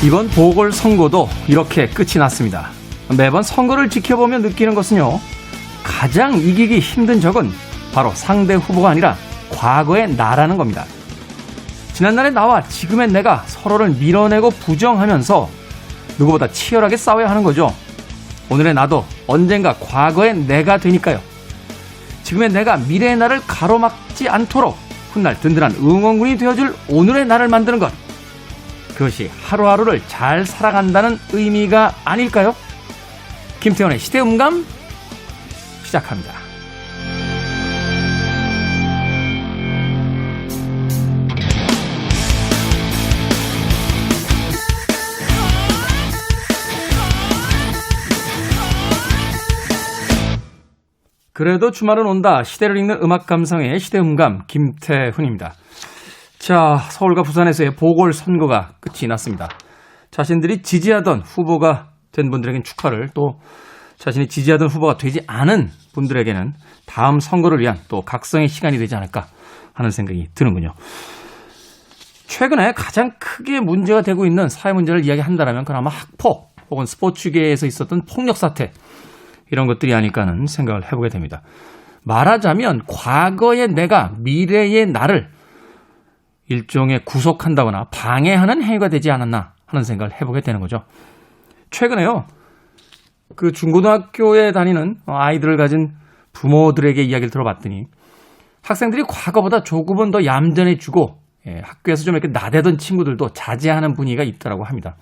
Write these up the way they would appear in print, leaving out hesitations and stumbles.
이번 보궐선거도 이렇게 끝이 났습니다. 매번 선거를 지켜보며 느끼는 것은요, 가장 이기기 힘든 적은 바로 상대 후보가 아니라 과거의 나라는 겁니다. 지난날의 나와 지금의 내가 서로를 밀어내고 부정하면서 누구보다 치열하게 싸워야 하는 거죠. 오늘의 나도 언젠가 과거의 내가 되니까요. 지금의 내가 미래의 나를 가로막지 않도록 훗날 든든한 응원군이 되어줄 오늘의 나를 만드는 것. 그것이 하루하루를 잘 살아간다는 의미가 아닐까요? 김태원의 시대음감 시작합니다. 그래도 주말은 온다. 시대를 읽는 음악 감상의 시대음감 김태훈입니다. 자, 서울과 부산에서의 보궐선거가 끝이 났습니다. 자신들이 지지하던 후보가 된 분들에게는 축하를, 또 자신이 지지하던 후보가 되지 않은 분들에게는 다음 선거를 위한 또 각성의 시간이 되지 않을까 하는 생각이 드는군요. 최근에 가장 크게 문제가 되고 있는 사회 문제를 이야기한다면 그건 아마 학폭 혹은 스포츠계에서 있었던 폭력 사태, 이런 것들이 아닐까 하는 생각을 해보게 됩니다. 말하자면 과거의 내가 미래의 나를 일종의 구속한다거나 방해하는 행위가 되지 않았나 하는 생각을 해보게 되는 거죠. 최근에요, 그 중고등학교에 다니는 아이들을 가진 부모들에게 이야기를 들어봤더니 학생들이 과거보다 조금은 더 얌전해지고 학교에서 좀 이렇게 나대던 친구들도 자제하는 분위기가 있더라고 합니다.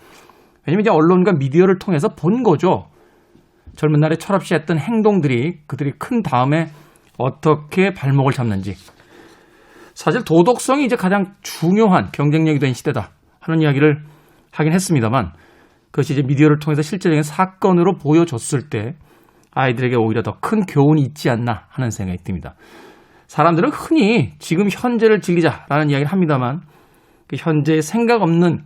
왜냐면 이제 언론과 미디어를 통해서 본 거죠. 젊은 날에 철없이 했던 행동들이 그들이 큰 다음에 어떻게 발목을 잡는지. 사실 도덕성이 이제 가장 중요한 경쟁력이 된 시대다 하는 이야기를 하긴 했습니다만, 그것이 이제 미디어를 통해서 실제적인 사건으로 보여줬을 때 아이들에게 오히려 더 큰 교훈이 있지 않나 하는 생각이 듭니다. 사람들은 흔히 지금 현재를 즐기자라는 이야기를 합니다만, 그 현재의 생각 없는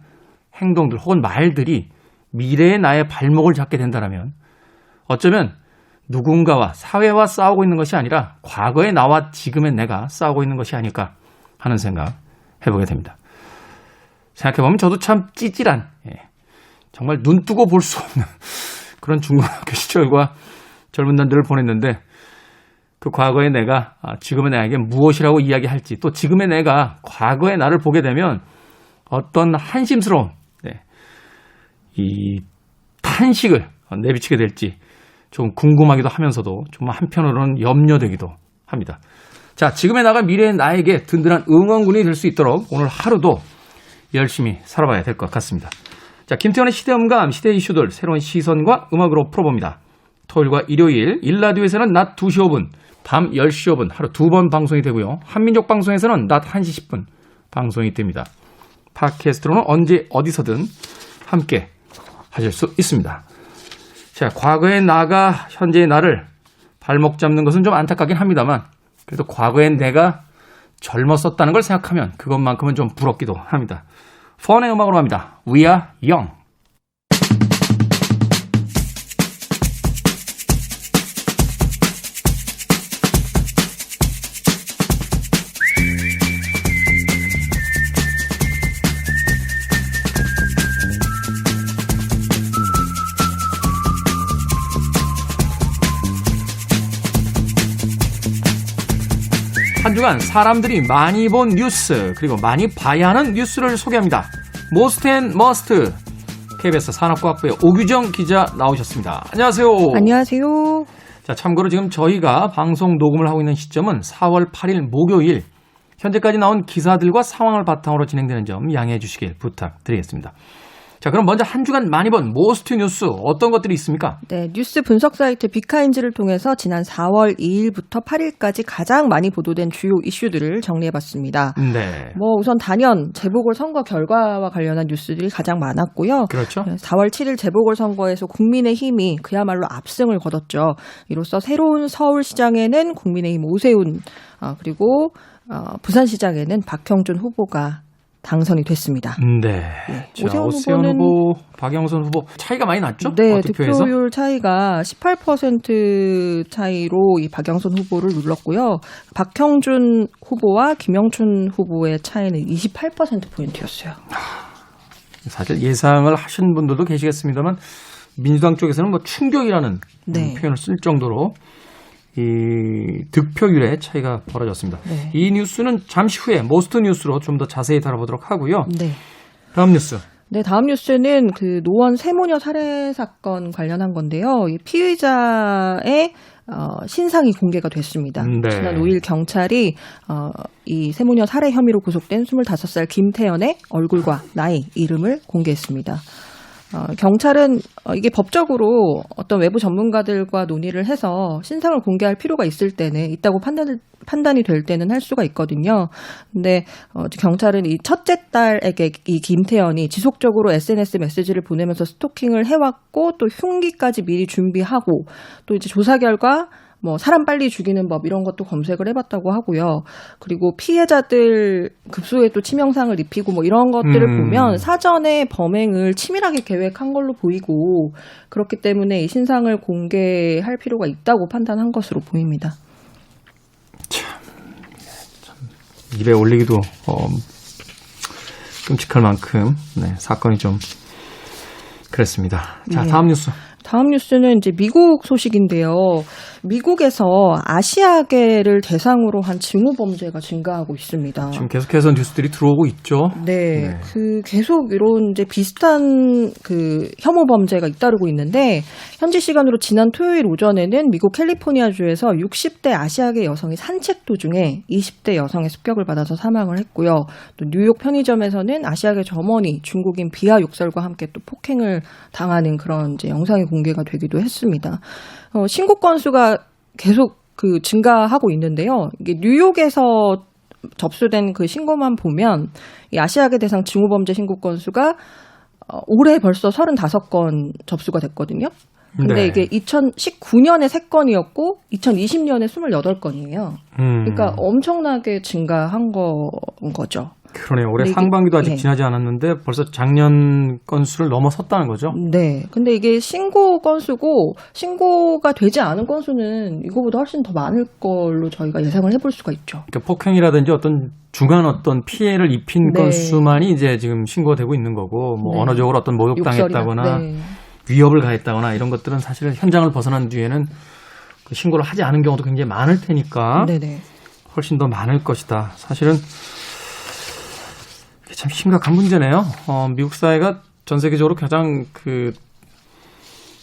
행동들 혹은 말들이 미래의 나의 발목을 잡게 된다면 어쩌면 누군가와 사회와 싸우고 있는 것이 아니라 과거의 나와 지금의 내가 싸우고 있는 것이 아닐까 하는 생각 해보게 됩니다. 생각해보면 저도 참 찌질한, 정말 눈 뜨고 볼 수 없는 그런 중고등학교 시절과 젊은 날들을 보냈는데, 그 과거의 내가 지금의 나에게 무엇이라고 이야기할지, 또 지금의 내가 과거의 나를 보게 되면 어떤 한심스러운 이 탄식을 내비치게 될지 좀 궁금하기도 하면서도 좀 한편으로는 염려되기도 합니다. 자, 지금의 나가 미래의 나에게 든든한 응원군이 될 수 있도록 오늘 하루도 열심히 살아봐야 될 것 같습니다. 자, 김태원의 시대음감, 시대 이슈들 새로운 시선과 음악으로 풀어봅니다. 토요일과 일요일, 일라디오에서는 낮 2시 5분, 밤 10시 5분 하루 2번 방송이 되고요. 한민족 방송에서는 낮 1시 10분 방송이 됩니다. 팟캐스트로는 언제 어디서든 함께 하실 수 있습니다. 자, 과거의 나가 현재의 나를 발목 잡는 것은 좀 안타깝긴 합니다만, 그래도 과거의 내가 젊었었다는 걸 생각하면 그것만큼은 좀 부럽기도 합니다. 펀의 음악으로 갑니다. We are young. 한 주간 사람들이 많이 본 뉴스, 그리고 많이 봐야 하는 뉴스를 소개합니다. Most and Must. KBS 산업과학부의 오규정 기자 나오셨습니다. 안녕하세요. 안녕하세요. 자, 참고로 지금 저희가 방송 녹음을 하고 있는 시점은 4월 8일 목요일, 현재까지 나온 기사들과 상황을 바탕으로 진행되는 점 양해해 주시길 부탁드리겠습니다. 자, 그럼 먼저 한 주간 많이 본 모스트 뉴스 어떤 것들이 있습니까? 네, 뉴스 분석 사이트 빅카인즈를 통해서 지난 4월 2일부터 8일까지 가장 많이 보도된 주요 이슈들을 정리해봤습니다. 네. 우선 단연 재보궐선거 결과와 관련한 뉴스들이 가장 많았고요. 그렇죠. 4월 7일 재보궐선거에서 국민의힘이 그야말로 압승을 거뒀죠. 이로써 새로운 서울시장에는 국민의힘 오세훈, 그리고 부산시장에는 박형준 후보가 당선이 됐습니다. 네. 오세훈 후보, 박영선 후보 차이가 많이 났죠? 네, 득표에서? 득표율 차이가 18% 차이로 이 박영선 후보를 눌렀고요. 박형준 후보와 김영춘 후보의 차이는 28%포인트였어요. 사실 예상을 하신 분들도 계시겠습니다만 민주당 쪽에서는 뭐 충격이라는 네. 표현을 쓸 정도로 이 득표율의 차이가 벌어졌습니다. 네. 이 뉴스는 잠시 후에 모스트 뉴스로 좀 더 자세히 다뤄보도록 하고요. 네. 다음 뉴스. 네, 다음 뉴스는 그 노원 세모녀 살해 사건 관련한 건데요. 이 피의자의 신상이 공개가 됐습니다. 네. 지난 5일 경찰이 이 세모녀 살해 혐의로 구속된 25살 김태연의 얼굴과 나이, 이름을 공개했습니다. 경찰은 이게 법적으로 어떤 외부 전문가들과 논의를 해서 신상을 공개할 필요가 있을 때는 있다고 판단이 될 때는 할 수가 있거든요. 근데 경찰은 이 첫째 딸에게 이 김태연이 지속적으로 SNS 메시지를 보내면서 스토킹을 해왔고 또 흉기까지 미리 준비하고 또 이제 조사 결과 뭐 사람 빨리 죽이는 법 이런 것도 검색을 해봤다고 하고요. 그리고 피해자들 급소에 또 치명상을 입히고 뭐 이런 것들을 보면 사전에 범행을 치밀하게 계획한 걸로 보이고 그렇기 때문에 이 신상을 공개할 필요가 있다고 판단한 것으로 보입니다. 참 입에 올리기도 끔찍할 만큼 사건이 좀 그랬습니다. 자, 네. 다음 뉴스. 다음 뉴스는 이제 미국 소식인데요. 미국에서 아시아계를 대상으로 한 징후 범죄가 증가하고 있습니다. 지금 계속해서 뉴스들이 들어오고 있죠. 네, 네. 그 계속 이런 이제 비슷한 그 혐오 범죄가 잇따르고 있는데 현지 시간으로 지난 토요일 오전에는 미국 캘리포니아주에서 60대 아시아계 여성이 산책 도중에 20대 여성의 습격을 받아서 사망을 했고요. 또 뉴욕 편의점에서는 아시아계 점원이 중국인 비하 욕설과 함께 또 폭행을 당하는 그런 이제 영상이 공개가 되기도 했습니다. 신고 건수가 계속 그 증가하고 있는데요. 이게 뉴욕에서 접수된 그 신고만 보면 이 아시아계 대상 징후범죄 신고 건수가 올해 벌써 35건 접수가 됐거든요. 근데 네. 이게 2019년에 3건이었고 2020년에 28건이에요. 그러니까 엄청나게 증가한 거죠. 그러네요. 올해 근데 이게- 상반기도 아직 네. 지나지 않았는데 벌써 작년 건수를 넘어섰다는 거죠. 네. 근데 이게 신고 건수고 신고가 되지 않은 건수는 이거보다 훨씬 더 많을 걸로 저희가 예상을 해볼 수가 있죠. 그러니까 폭행이라든지 어떤 중한 어떤 피해를 입힌 네. 건수만이 이제 지금 신고되고 있는 거고 뭐 네. 언어적으로 어떤 모욕당했다거나 네. 위협을 가했다거나 이런 것들은 사실 현장을 벗어난 뒤에는 그 신고를 하지 않은 경우도 굉장히 많을 테니까 네네. 훨씬 더 많을 것이다. 사실은 이게 참 심각한 문제네요. 미국 사회가 전 세계적으로 가장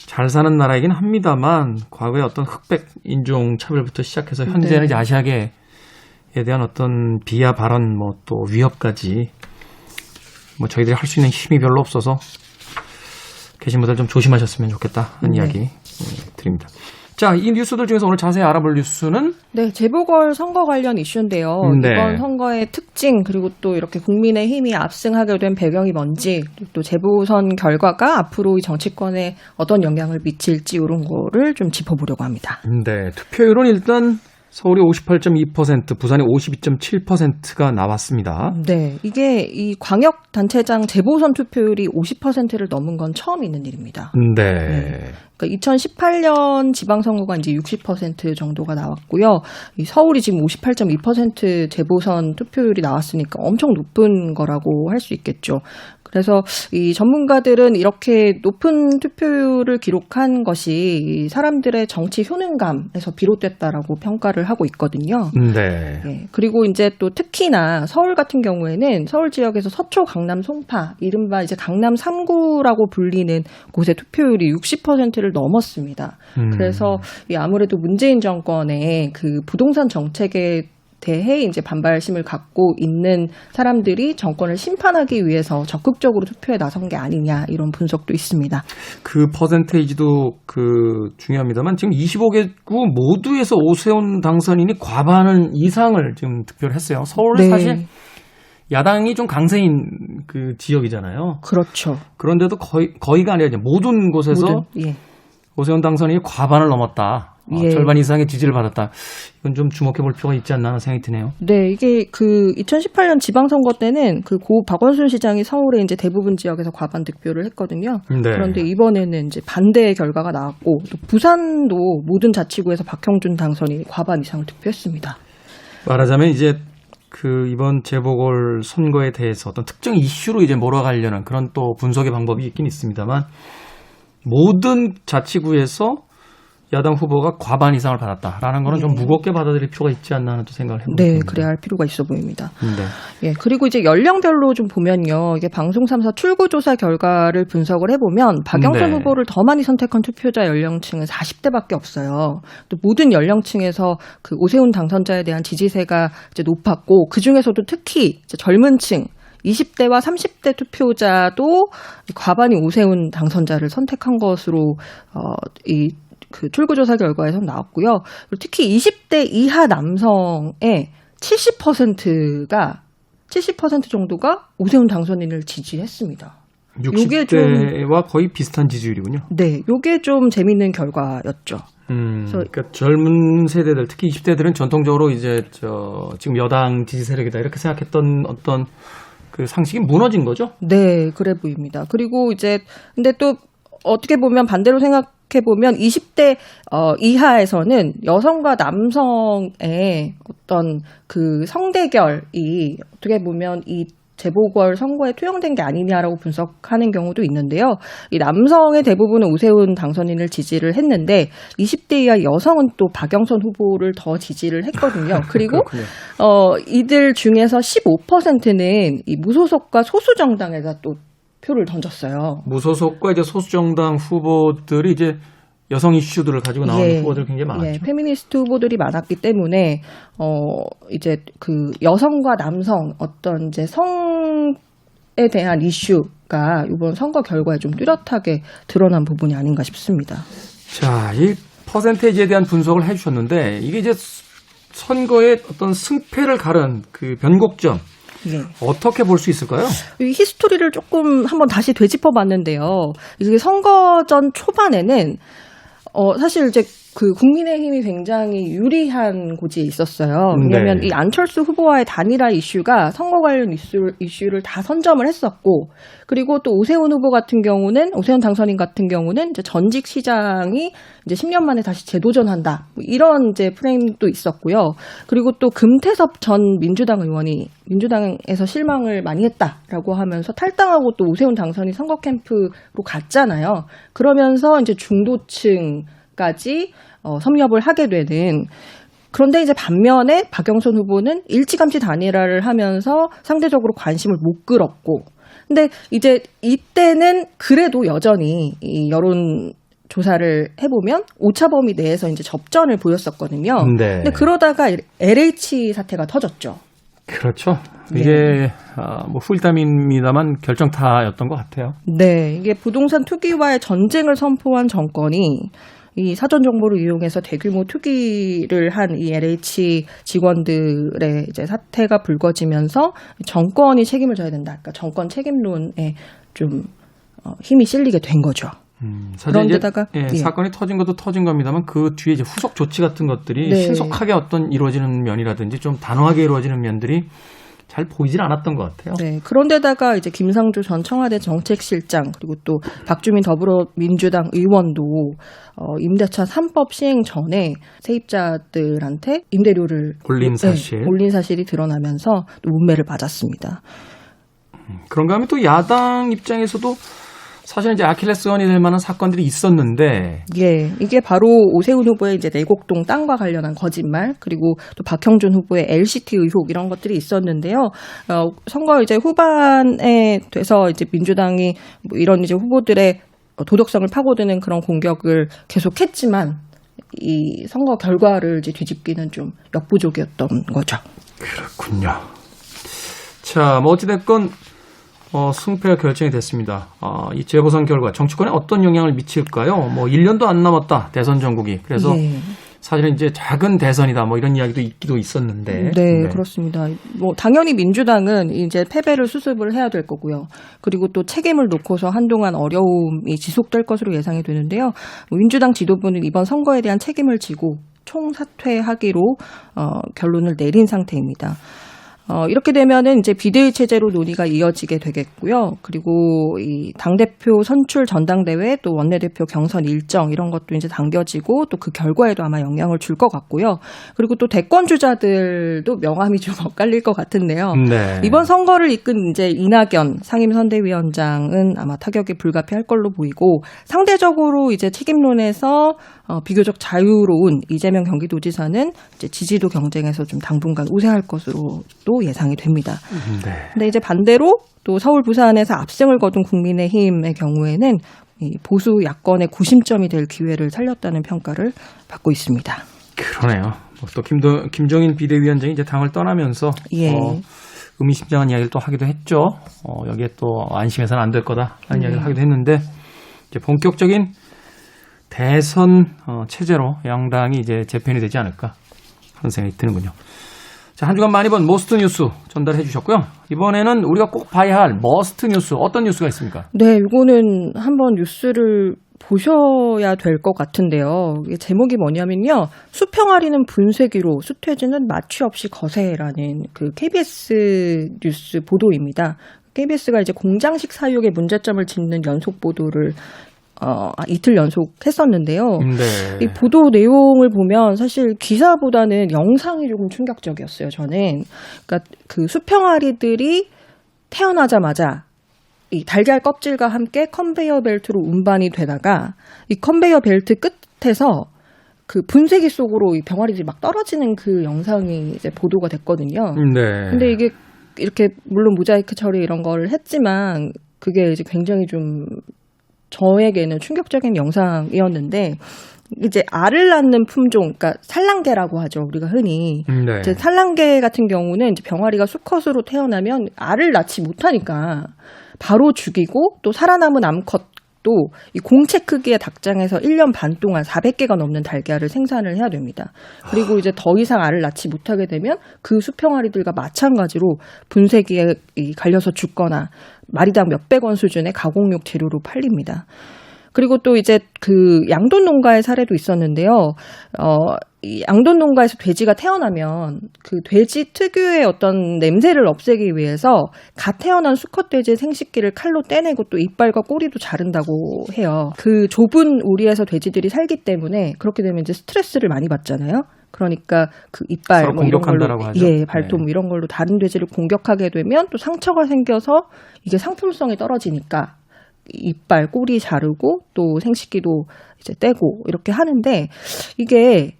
잘 사는 나라이긴 합니다만 과거에 어떤 흑백 인종 차별부터 시작해서 현재는 네. 이제 아시아계에 대한 어떤 비하 발언 뭐 또 위협까지 뭐 저희들이 할 수 있는 힘이 별로 없어서 계신 분들 좀 조심하셨으면 좋겠다 하는 네. 이야기 드립니다. 자, 이 뉴스들 중에서 오늘 자세히 알아볼 뉴스는 네, 재보궐 선거 관련 이슈인데요. 네. 이번 선거의 특징 그리고 또 이렇게 국민의힘이 압승하게 된 배경이 뭔지 또 재보선 결과가 앞으로 이 정치권에 어떤 영향을 미칠지 이런 거를 좀 짚어보려고 합니다. 네, 투표율은 일단 서울이 58.2%, 부산이 52.7%가 나왔습니다. 네, 이게 이 광역단체장 재보선 투표율이 50%를 넘은 건 처음 있는 일입니다. 네. 그러니까 2018년 지방선거가 이제 60% 정도가 나왔고요. 이 서울이 지금 58.2% 재보선 투표율이 나왔으니까 엄청 높은 거라고 할 수 있겠죠. 그래서 이 전문가들은 이렇게 높은 투표율을 기록한 것이 이 사람들의 정치 효능감에서 비롯됐다라고 평가를 하고 있거든요. 네. 네, 그리고 이제 또 특히나 서울 같은 경우에는 서울 지역에서 서초, 강남, 송파, 이른바 이제 강남 3구라고 불리는 곳의 투표율이 60%를 넘었습니다. 그래서 이 아무래도 문재인 정권의 그 부동산 정책에 대해 이제 반발심을 갖고 있는 사람들이 정권을 심판하기 위해서 적극적으로 투표에 나선 게 아니냐 이런 분석도 있습니다. 그 퍼센테이지도 중요합니다만 지금 25개구 모두에서 오세훈 당선인이 과반 이상을 지금 득표를 했어요. 서울은 네. 사실 야당이 좀 강세인 그 지역이잖아요. 그렇죠. 그런데도 거의가 아니라 이제 모든 곳에서 예. 오세훈 당선인이 과반을 넘었다. 예. 절반 이상의 지지를 받았다. 이건 좀 주목해 볼 필요가 있지 않나 하는 생각이 드네요. 네, 이게 그 2018년 지방선거 때는 그 고 박원순 시장이 서울의 이제 대부분 지역에서 과반 득표를 했거든요. 네. 그런데 이번에는 이제 반대의 결과가 나왔고 또 부산도 모든 자치구에서 박형준 당선인이 과반 이상을 득표했습니다. 말하자면 이제 이번 재보궐 선거에 대해서 어떤 특정 이슈로 이제 몰아가려는 그런 또 분석의 방법이 있긴 있습니다만 모든 자치구에서 야당 후보가 과반 이상을 받았다라는 거는 좀 무겁게 받아들일 필요가 있지 않나 하는 또 생각을 해봅니다. 네, 그래야 할 필요가 있어 보입니다. 네. 예, 그리고 이제 연령별로 좀 보면요. 이게 방송 3사 출구조사 결과를 분석을 해보면 박영선 네. 후보를 더 많이 선택한 투표자 연령층은 40대밖에 없어요. 또 모든 연령층에서 그 오세훈 당선자에 대한 지지세가 이제 높았고 그 중에서도 특히 이제 젊은 층 20대와 30대 투표자도 과반이 오세훈 당선자를 선택한 것으로 그 출구조사 결과에서 나왔고요. 그리고 특히 20대 이하 남성의 70% 정도가 오세훈 당선인을 지지했습니다. 60대와 거의 비슷한 지지율이군요. 네, 요게 좀 재밌는 결과였죠. 그러니까 젊은 세대들, 특히 20대들은 전통적으로 이제 지금 여당 지지 세력이다 이렇게 생각했던 어떤 그 상식이 무너진 거죠? 네, 그래 보입니다. 그리고 이제 근데 또 어떻게 보면 반대로 생각해보면 20대 이하에서는 여성과 남성의 어떤 그 성대결이 어떻게 보면 이 재보궐 선거에 투영된 게 아니냐라고 분석하는 경우도 있는데요. 이 남성의 대부분은 오세훈 당선인을 지지를 했는데 20대 이하 여성은 또 박영선 후보를 더 지지를 했거든요. 그리고 이들 중에서 15%는 이 무소속과 소수정당에다 또 표를 던졌어요. 무소속과 이제 소수정당 후보들이 이제 여성 이슈들을 가지고 나오는 후보들 굉장히 많았죠. 예, 페미니스트 후보들이 많았기 때문에 이제 그 여성과 남성 어떤 이제 성에 대한 이슈가 이번 선거 결과에 좀 뚜렷하게 드러난 부분이 아닌가 싶습니다. 자, 이 퍼센테이지에 대한 분석을 해주셨는데 이게 이제 선거의 어떤 승패를 가른 그 변곡점. 예. 어떻게 볼 수 있을까요? 이 히스토리를 조금 한번 다시 되짚어봤는데요. 이게 선거 전 초반에는 사실 이제 그 국민의힘이 굉장히 유리한 고지에 있었어요. 왜냐하면 네. 이 안철수 후보와의 단일화 이슈가 선거 관련 이슈를 다 선점을 했었고, 그리고 또 오세훈 후보 같은 경우는 오세훈 당선인 같은 경우는 이제 전직 시장이 이제 10년 만에 다시 재도전한다 뭐 이런 이제 프레임도 있었고요. 그리고 또 금태섭 전 민주당 의원이 민주당에서 실망을 많이 했다라고 하면서 탈당하고 또 오세훈 당선인 선거 캠프로 갔잖아요. 그러면서 이제 중도층까지 섭렵을 하게 되는. 그런데 이제 반면에 박영선 후보는 일찌감치 단일화를 하면서 상대적으로 관심을 못 끌었고, 근데 이제 이때는 그래도 여전히 이 여론 조사를 해보면 오차범위 내에서 이제 접전을 보였었거든요. 네. 근데 그러다가 LH 사태가 터졌죠. 그렇죠. 이게 뭐 후일담입니다만 결정타였던 것 같아요. 네, 이게 부동산 투기와의 전쟁을 선포한 정권이 이 사전 정보를 이용해서 대규모 투기를 한 이 LH 직원들의 이제 사태가 불거지면서 정권이 책임을 져야 된다. 그러니까 정권 책임론에 좀 힘이 실리게 된 거죠. 사실 그런데다가 이제 사건이 터진 것도 터진 겁니다만 그 뒤에 이제 후속 조치 같은 것들이 신속하게 어떤 이루어지는 면이라든지 좀 단호하게 이루어지는 면들이 잘 보이질 않았던 것 같아요. 네, 그런데다가 이제 김상조 전 청와대 정책실장 그리고 또 박주민 더불어민주당 의원도 임대차 3법 시행 전에 세입자들한테 임대료를 올린 사실, 올린 사실이 드러나면서 또 문매를 맞았습니다. 그런가 하면 또 야당 입장에서도 사실 이제 아킬레스건이 될 만한 사건들이 있었는데, 예, 이게 바로 오세훈 후보의 이제 내곡동 땅과 관련한 거짓말, 그리고 또 박형준 후보의 LCT 의혹 이런 것들이 있었는데요. 선거 이제 후반에 돼서 이제 민주당이 뭐 이런 이제 후보들의 도덕성을 파고드는 그런 공격을 계속했지만 이 선거 결과를 이제 뒤집기는 좀 역부족이었던 거죠. 그렇군요. 자, 뭐 어찌됐건 승패가 결정이 됐습니다. 이 재보선 결과 정치권에 어떤 영향을 미칠까요? 뭐 1년도 안 남았다, 대선 전국이. 그래서 사실은 이제 작은 대선이다, 뭐 이런 이야기도 있기도 있었는데. 네, 그렇습니다. 뭐 당연히 민주당은 이제 패배를 수습을 해야 될 거고요. 그리고 또 책임을 놓고서 한동안 어려움이 지속될 것으로 예상이 되는데요. 민주당 지도부는 이번 선거에 대한 책임을 지고 총사퇴하기로 결론을 내린 상태입니다. 이렇게 되면은 이제 비대위 체제로 논의가 이어지게 되겠고요. 그리고 이 당대표 선출 전당대회 또 원내대표 경선 일정 이런 것도 이제 당겨지고 또 그 결과에도 아마 영향을 줄 것 같고요. 그리고 또 대권 주자들도 명함이 좀 엇갈릴 것 같은데요. 네. 이번 선거를 이끈 이제 이낙연 상임선대위원장은 아마 타격이 불가피할 걸로 보이고 상대적으로 이제 책임론에서 비교적 자유로운 이재명 경기도지사는 이제 지지도 경쟁에서 좀 당분간 우세할 것으로 또 예상이 됩니다. 네. 근데 이제 반대로 또 서울 부산에서 압승을 거둔 국민의힘의 경우에는 이 보수 야권의 구심점이 될 기회를 살렸다는 평가를 받고 있습니다. 그러네요. 또 김종인 비대위원장이 이제 당을 떠나면서 예. 의미심장한 이야기를 또 하기도 했죠. 여기에 또 안심해서는 안 될 거다 하는 이야기를 하기도 했는데 이제 본격적인 대선 체제로 양당이 이제 재편이 되지 않을까 하는 생각이 드는군요. 자, 한 주간 많이 본 머스트 뉴스 전달해 주셨고요. 이번에는 우리가 꼭 봐야 할 머스트 뉴스 어떤 뉴스가 있습니까? 네, 이거는 한번 뉴스를 보셔야 될 것 같은데요. 이게 제목이 뭐냐면요. 수평아리는 분쇄기로 수퇴지는 마취 없이 거세라는 그 KBS 뉴스 보도입니다. KBS가 이제 공장식 사육의 문제점을 짚는 연속 보도를 이틀 연속 했었는데요. 네. 이 보도 내용을 보면 사실 기사보다는 영상이 조금 충격적이었어요, 저는. 그러니까 그 수평아리들이 태어나자마자 이 달걀 껍질과 함께 컨베이어 벨트로 운반이 되다가 이 컨베이어 벨트 끝에서 그 분쇄기 속으로 이 병아리들이 막 떨어지는 그 영상이 이제 보도가 됐거든요. 네. 근데 이게 이렇게 물론 모자이크 처리 이런 거를 했지만 그게 이제 굉장히 좀 저에게는 충격적인 영상이었는데 이제 알을 낳는 품종, 그러니까 산란개라고 하죠. 우리가 흔히. 네. 이제 산란개 같은 경우는 이제 병아리가 수컷으로 태어나면 알을 낳지 못하니까 바로 죽이고 또 살아남은 암컷도 이 공채 크기의 닭장에서 1년 반 동안 400개가 넘는 달걀을 생산을 해야 됩니다. 그리고 이제 더 이상 알을 낳지 못하게 되면 그 수평아리들과 마찬가지로 분쇄기에 갈려서 죽거나 마리당 몇백 원 수준의 가공육 재료로 팔립니다. 그리고 또 이제 그 양돈 농가의 사례도 있었는데요. 이 양돈 농가에서 돼지가 태어나면 그 돼지 특유의 어떤 냄새를 없애기 위해서 갓 태어난 수컷 돼지의 생식기를 칼로 떼내고 또 이빨과 꼬리도 자른다고 해요. 그 좁은 우리에서 돼지들이 살기 때문에 그렇게 되면 이제 스트레스를 많이 받잖아요. 그러니까 그 이빨 뭐 이런 걸로 하죠. 예, 발톱 이런 걸로 다른 돼지를 공격하게 되면 또 상처가 생겨서 이게 상품성이 떨어지니까 이빨, 꼬리 자르고 또 생식기도 이제 떼고 이렇게 하는데 이게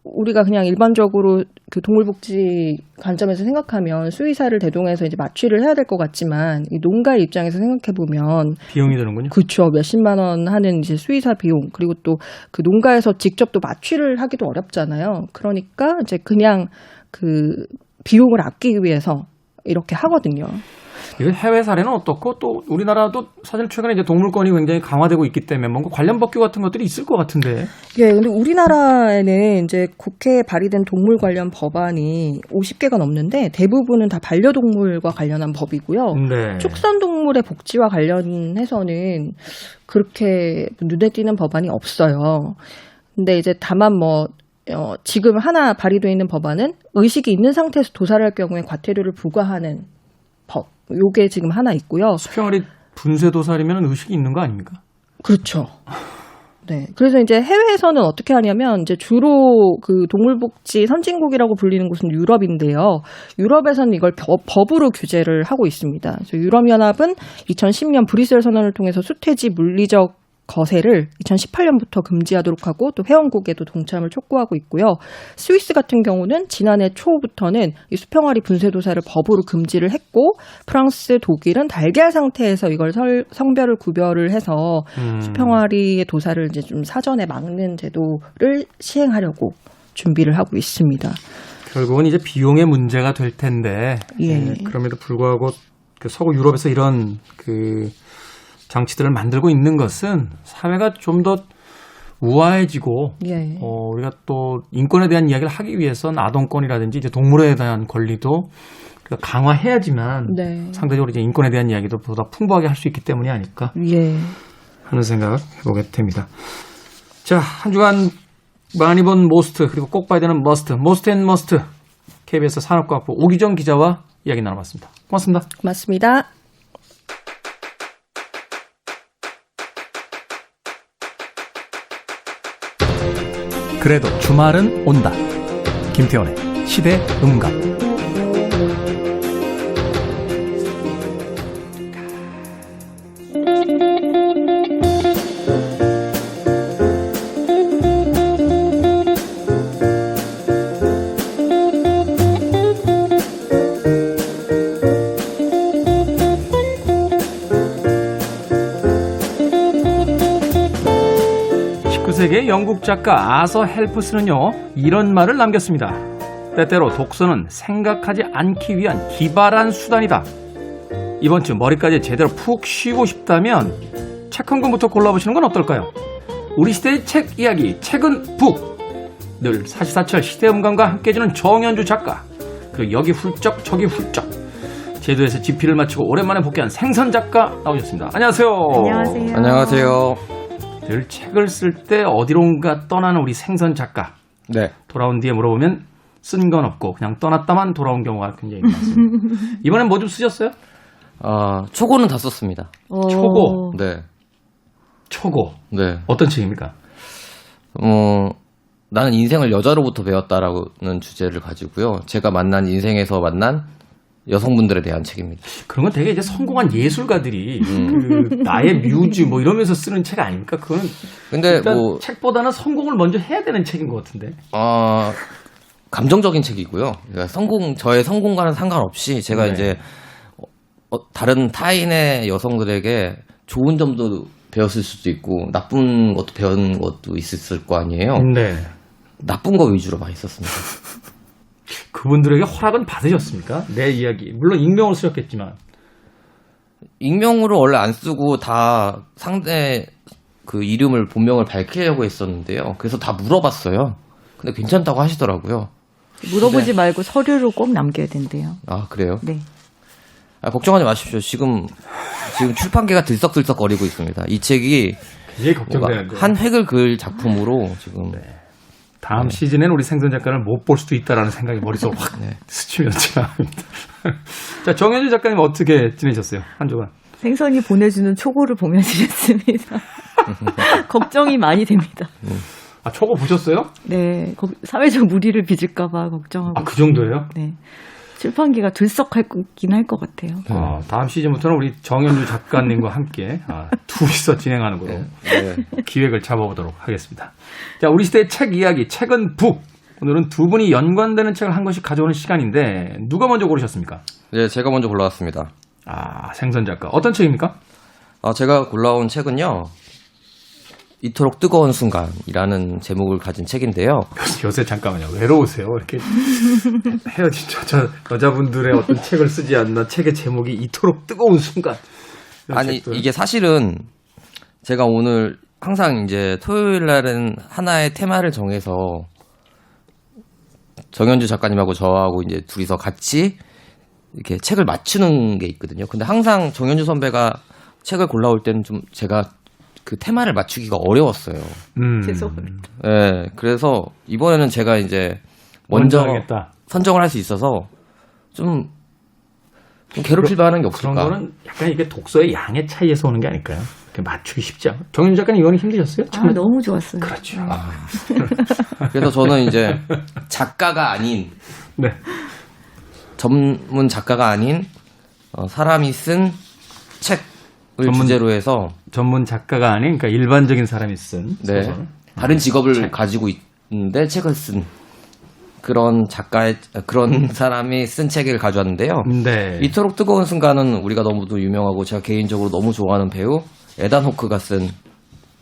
우리가 그냥 일반적으로 그 동물복지 관점에서 생각하면 수의사를 대동해서 이제 마취를 해야 될 것 같지만 이 농가의 입장에서 생각해 보면 비용이 드는군요. 그렇죠. 몇십만 원 하는 이제 수의사 비용 그리고 또 그 농가에서 직접 또 마취를 하기도 어렵잖아요. 그러니까 이제 그냥 그 비용을 아끼기 위해서 이렇게 하거든요. 이거 해외 사례는 어떻고 또 우리나라도 사실 최근에 이제 동물권이 굉장히 강화되고 있기 때문에 뭔가 관련 법규 같은 것들이 있을 것 같은데. 예, 근데 우리나라에는 이제 국회에 발의된 동물 관련 법안이 50개가 넘는데 대부분은 다 반려동물과 관련한 법이고요. 네. 축산동물의 복지와 관련해서는 그렇게 눈에 띄는 법안이 없어요. 근데 이제 다만 지금 하나 발의되어 있는 법안은 의식이 있는 상태에서 도살을 할 경우에 과태료를 부과하는 법. 요게 지금 하나 있고요. 수평아리 분쇄도살이면 의식이 있는 거 아닙니까? 그렇죠. 네. 그래서 이제 해외에서는 어떻게 하냐면 이제 주로 그 동물복지 선진국이라고 불리는 곳은 유럽인데요. 유럽에서는 이걸 법으로 규제를 하고 있습니다. 그래서 유럽연합은 2010년 브뤼셀 선언을 통해서 수퇴지 물리적 거세를 2018년부터 금지하도록 하고 또 회원국에도 동참을 촉구하고 있고요. 스위스 같은 경우는 지난해 초부터는 이 수평아리 분쇄도살을 법으로 금지를 했고 프랑스, 독일은 달걀 상태에서 이걸 성별을 구별을 해서 수평아리의 도살을 이제 좀 사전에 막는 제도를 시행하려고 준비를 하고 있습니다. 결국은 이제 비용의 문제가 될 텐데. 예. 그럼에도 불구하고 그 서구 유럽에서 이런 그 장치들을 만들고 있는 것은 사회가 좀 더 우아해지고 예. 우리가 또 인권에 대한 이야기를 하기 위해서는 아동권이라든지 이제 동물에 대한 권리도 강화해야지만 네. 상대적으로 이제 인권에 대한 이야기도 보다 풍부하게 할 수 있기 때문이 아닐까 예. 하는 생각을 해보게 됩니다. 자, 한 주간 많이 본 모스트 그리고 꼭 봐야 되는 머스트 앤 머스트 KBS 산업과학부 오기정 기자와 이야기 나눠봤습니다. 고맙습니다. 고맙습니다. 그래도 주말은 온다. 김태원의 시대 음감. 세계 영국 작가 아서 헬프스는요, 이런 말을 남겼습니다. 때때로 독서는 생각하지 않기 위한 기발한 수단이다. 이번 주 머리까지 제대로 푹 쉬고 싶다면 책 한 권부터 골라보시는 건 어떨까요? 우리 시대의 책 이야기, 책은 북. 늘 사시사철 시대음감과 함께해주는 정연주 작가. 그리고 여기 훌쩍 저기 훌쩍 제주에서 지필을 마치고 오랜만에 복귀한 생선 작가 나오셨습니다. 안녕하세요. 안녕하세요. 안녕하세요. 늘 책을 쓸 때 어디론가 떠나는 우리 생선 작가. 네. 돌아온 뒤에 물어보면 쓴 건 없고 그냥 떠났다만 돌아온 경우가 굉장히 많습니다. 이번엔 뭐 좀 쓰셨어요? 초고는 다 썼습니다. 초고. 네. 초고. 네. 어떤 책입니까? 나는 인생을 여자로부터 배웠다라는 주제를 가지고요. 제가 만난 인생에서 만난 여성분들에 대한 책입니다. 그런 건 되게 이제 성공한 예술가들이 그 나의 뮤즈 뭐 이러면서 쓰는 책 아닙니까? 그거는 근데 일단 뭐 책보다는 성공을 먼저 해야 되는 책인 것 같은데. 감정적인 책이고요. 그러니까 저의 성공과는 상관없이 제가 네. 이제 다른 타인의 여성들에게 좋은 점도 배웠을 수도 있고 나쁜 것도 배운 것도 있었을 거 아니에요. 네. 나쁜 거 위주로 많이 썼습니다. 그분들에게 허락은 받으셨습니까? 내 이야기. 물론 익명으로 쓰셨겠지만. 익명으로 원래 안 쓰고 다 상대 그 이름을 본명을 밝히려고 했었는데요. 그래서 다 물어봤어요. 근데 괜찮다고 하시더라고요. 물어보지 말고 서류로 꼭 남겨야 된대요. 아, 그래요? 네. 걱정하지 마십시오. 지금 출판계가 들썩들썩거리고 있습니다. 이 책이 굉장히 걱정되는데. 한 획을 그을 작품으로 지금 다음 시즌엔 우리 생선 작가를 못 볼 수도 있다라는 생각이 머릿속으로 확 스치면 지나갑니다. 자, 정현주 작가님 어떻게 지내셨어요? 한 주간. 생선이 보내주는 초고를 보면 지냈습니다. 걱정이 많이 됩니다. 아, 초고 보셨어요? 네. 사회적 무리를 빚을까봐 걱정하고. 아, 그 정도예요? 네. 출판기가 들썩할긴 할 것 같아요. 다음 시즌부터는 우리 정현주 작가님과 함께 둘이서 진행하는 거로 기획을 잡아보도록 하겠습니다. 자, 우리 시대의 책 이야기, 책은 북. 오늘은 두 분이 연관되는 책을 한 권씩 가져오는 시간인데 누가 먼저 고르셨습니까? 네, 제가 먼저 골라왔습니다. 생선 작가. 어떤 책입니까? 제가 골라온 책은요. 이토록 뜨거운 순간이라는 제목을 가진 책인데요. 요새 잠깐만요. 외로우세요? 이렇게 헤어진 여자분들의 어떤 책을 쓰지 않나. 책의 제목이 이토록 뜨거운 순간. 아니, 책들. 이게 사실은 제가 오늘 항상 이제 토요일 날은 하나의 테마를 정해서 정현주 작가님하고 저하고 이제 둘이서 같이 이렇게 책을 맞추는 게 있거든요. 근데 항상 정현주 선배가 책을 골라올 때는 좀 제가 그 테마를 맞추기가 어려웠어요. 죄송합니다. 네, 그래서 이번에는 제가 이제 먼저 하겠다. 선정을 할 수 있어서 좀 괴롭힐 만한 게 없을까? 그런 거는 약간 이게 독서의 양의 차이에서 오는 게 아닐까요? 이렇게 맞추기 쉽지 않아. 정현주 작가님 이거는 힘드셨어요? 너무 좋았어요. 그렇죠. 그래서 저는 이제 작가가 아닌 네. 전문 작가가 아닌 사람이 쓴 책을 주제로 해서 전문 작가가 아닌 그러니까 일반적인 사람이 쓴 네, 소설. 다른 직업을 가지고 있는데 책을 쓴 그런 그런 사람이 쓴 책을 가져왔는데요. 네. 이토록 뜨거운 순간은 우리가 너무도 유명하고 제가 개인적으로 너무 좋아하는 배우 에단 호크가 쓴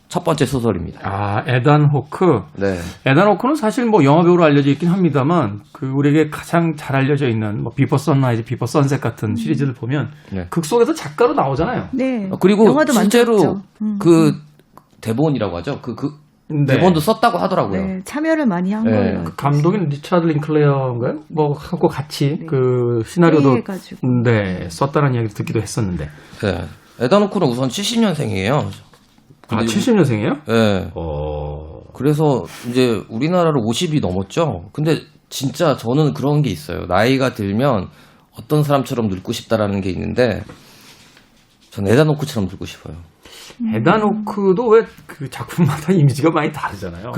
첫 번째 소설입니다. 에단 호크. 네. 에단 호크는 사실 뭐 영화배우로 알려져 있긴 합니다만 그 우리에게 가장 잘 알려져 있는 뭐 비포 선라이즈, 비포 선셋 같은 시리즈를 보면 네. 극 속에서 작가로 나오잖아요. 네. 그리고 영화도 실제로 만들었죠. 그 대본이라고 하죠. 네. 대본도 썼다고 하더라고요. 네. 참여를 많이 한 네. 거예요. 그 감독인 리차드 링클레어인가요? 뭐 하고 같이 그 시나리오도 회의해가지고. 썼다는 이야기를 듣기도 했었는데. 네. 에단 호크는 우선 70년생이에요. 70년생이에요? 네. 그래서 이제 우리나라로 50이 넘었죠. 근데 진짜 저는 그런 게 있어요. 나이가 들면 어떤 사람처럼 늙고 싶다라는 게 있는데 전 에다노크처럼 늙고 싶어요. 에다노크도 왜 그 작품마다 이미지가 많이 다르잖아요.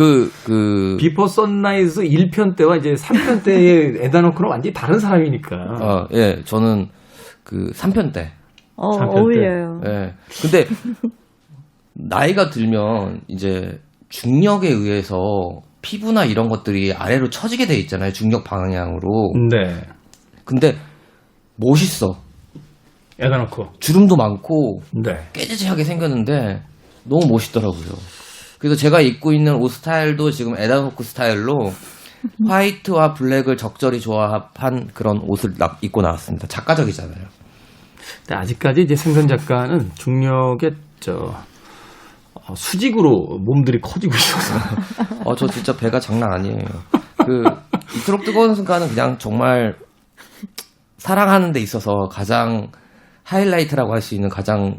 비포 선라이즈 1편 때와 이제 3편 때의 에다노크는 완전히 다른 사람이니까. 예, 저는 그 3편 때. 어울려요. 예. 근데 나이가 들면 이제 중력에 의해서 피부나 이런 것들이 아래로 처지게 돼 있잖아요. 중력 방향으로. 네. 근데 멋있어. 에다노크. 주름도 많고 네. 깨지지하게 생겼는데 너무 멋있더라고요. 그래서 제가 입고 있는 옷 스타일도 지금 에다노크 스타일로 화이트와 블랙을 적절히 조합한 그런 옷을 입고 나왔습니다. 작가적이잖아요. 근데 아직까지 이제 생선 작가는 중력의 수직으로 몸들이 커지고 있어서. 저 진짜 배가 장난 아니에요. 이토록 뜨거운 순간은 그냥 정말 사랑하는 데 있어서 가장 하이라이트라고 할 수 있는 가장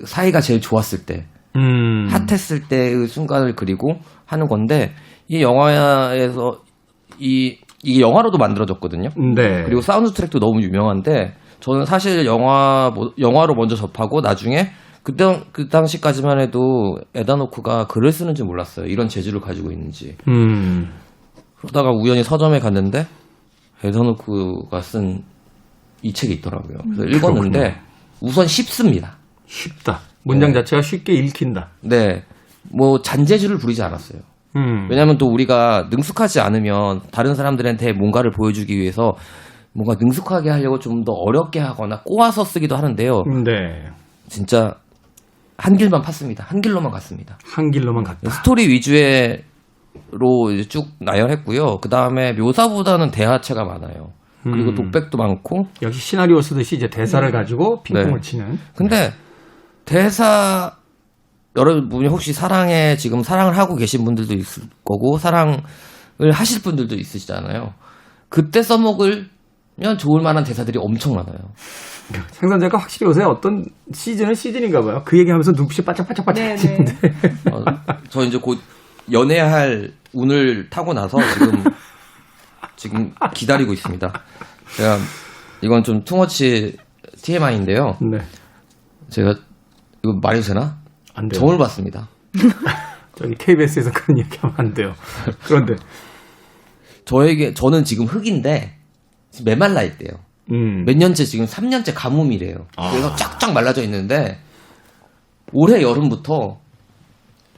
사이가 제일 좋았을 때, 핫했을 때의 순간을 그리고 하는 건데, 이 영화에서 이게 영화로도 만들어졌거든요. 네. 그리고 사운드 트랙도 너무 유명한데, 저는 사실 영화로 먼저 접하고 나중에 그 당시까지만 해도 에다노크가 글을 쓰는지 몰랐어요. 이런 재주를 가지고 있는지. 그러다가 우연히 서점에 갔는데 에다노크가 쓴 이 책이 있더라고요. 그래서 읽었는데 그렇군요. 우선 쉽습니다. 쉽다. 문장 자체가 쉽게 읽힌다. 네. 뭐 잔재주를 부리지 않았어요. 왜냐하면 또 우리가 능숙하지 않으면 다른 사람들한테 뭔가를 보여주기 위해서 뭔가 능숙하게 하려고 좀 더 어렵게 하거나 꼬아서 쓰기도 하는데요. 네. 진짜 한 길만 팠습니다. 한 길로만 갔습니다. 한 길로만 갔다. 스토리 위주로 이제 쭉 나열했고요. 그 다음에 묘사보다는 대화체가 많아요. 그리고 독백도 많고. 역시 시나리오 쓰듯이 이제 대사를 가지고 핑퐁을 치는. 근데 대사 여러분이 혹시 지금 사랑을 하고 계신 분들도 있을 거고 사랑을 하실 분들도 있으시잖아요. 그때 써먹으면 좋을 만한 대사들이 엄청 많아요. 생선 작가 확실히 요새 어떤 시즌은 시즌인가 봐요. 그 얘기하면서 눈빛이 바짝바짝바짝해지는데. 저 이제 곧 연애할 운을 타고 나서 지금 기다리고 있습니다. 제가 이건 좀 투머치 TMI인데요. 네. 제가 이거 말해도 되나? 안 돼요. 점을 봤습니다. 저기 KBS에서 그런 얘기하면 안 돼요. 그런데 저는 지금 흑인데 지금 메말라 있대요. 몇 년째 지금 3년째 가뭄이래요. 그래서 쫙쫙 말라져 있는데 올해 여름부터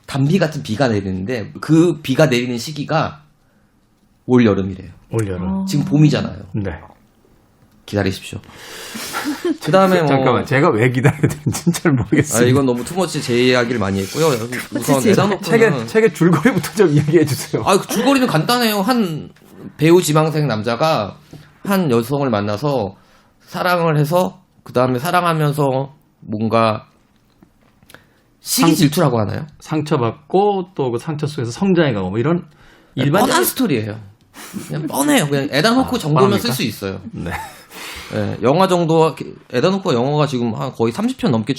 단비 같은 비가 내리는데 그 비가 내리는 시기가 올 여름이래요. 올 여름. 지금 봄이잖아요. 네. 기다리십시오. 그 다음에 잠깐만, 제가 왜 기다려야 되는지는 잘 모르겠어요. 이건 너무 투머치 제 이야기를 많이 했고요. 우선 에다노크는 책의 줄거리부터 좀 이야기해 주세요. 그 줄거리는 간단해요. 한 배우 지망생 남자가 한 여성을 만나서 사랑을 해서 그 다음에 사랑하면서 뭔가 시기 질투라고 하나요? 상처받고 또 그 상처 속에서 성장해가고 뭐 이런 뻔한 스토리예요. 그냥 뻔해요. 그냥 에다노크 정도면 쓸 수 있어요. 네. 네, 영화 정도 에다노크 영화가 지금 한 거의 30편 넘게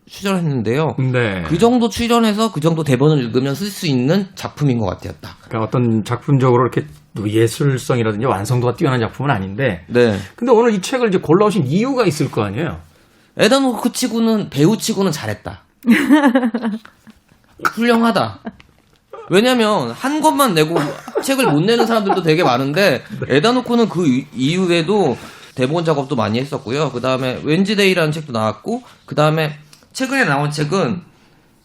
출연했는데요. 네. 그 정도 출연해서 그 정도 대본을 읽으면 쓸 수 있는 작품인 것 같아요. 딱. 그러니까 어떤 작품적으로 이렇게 예술성이라든지 완성도가 뛰어난 작품은 아닌데. 네. 근데 오늘 이 책을 이제 골라오신 이유가 있을 거 아니에요? 에다노크 치고는 배우 치고는 잘했다. 훌륭하다. 왜냐면 한 것만 내고 책을 못 내는 사람들도 되게 많은데 에다노크는 그 이후에도 대본 작업도 많이 했었고요. 그 다음에 웬즈데이라는 책도 나왔고 그 다음에 최근에 나온 책은